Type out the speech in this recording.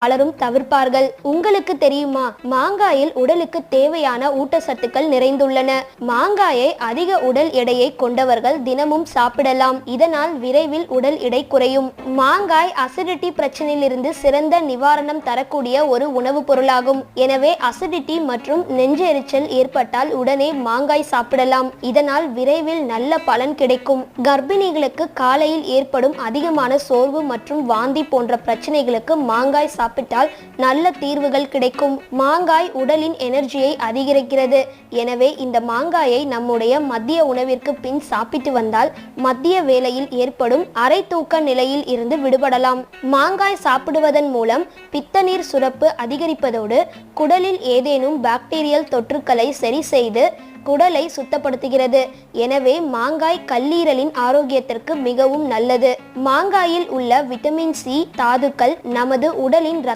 பலரும் தவிர்ப்பார்கள். உங்களுக்கு தெரியுமா, மாங்காயில் உடலுக்கு தேவையான ஊட்டச்சத்துக்கள் நிறைந்துள்ளன. மாங்காயை அதிக உடல் எடையை கொண்டவர்கள் தினமும் சாப்பிடலாம். இதனால் விரைவில் உடல் எடை குறையும். மாங்காய் அசிடிட்டி பிரச்சனையிலிருந்து சிறந்த நிவாரணம் தரக்கூடிய ஒரு உணவுப் பொருளாகும். எனவே அசிடிட்டி மற்றும் நெஞ்செரிச்சல் ஏற்பட்டால் உடனே மாங்காய் சாப்பிடலாம். இதனால் விரைவில் நல்ல பலன் கிடைக்கும். கர்ப்பிணிகளுக்கு காலையில் ஏற்படும் அதிகமான சோர்வு மற்றும் வாந்தி போன்ற பிரச்சனைகளுக்கு மாங்காய் சாப்பிட்டால் நல்ல தீர்வுகள் கிடைக்கும். மாங்காய் உடலின் எனர்ஜியை அதிகரிக்கிறது. எனவே இந்த மாங்காயை நம்முடைய மதிய உணவிற்கு பின் சாப்பிட்டு வந்தால் மதிய வேளையில் ஏற்படும் அரை தூக்க நிலையில் இருந்து விடுபடலாம். மாங்காய் சாப்பிடுவதன் மூலம் பித்தநீர் சுரப்பு அதிகரிப்பதோடு குடலில் ஏதேனும் பாக்டீரியல் தொற்றுக்களை சரி செய்து குடலை சுத்தப்படுத்துகிறது. எனவே மாங்காய் கல்லீரலின் ஆரோக்கியத்திற்கு மிகவும் நல்லது. மாங்காயில் உள்ள விட்டமின் சி தாதுக்கள் நமது உடலின் இரத்த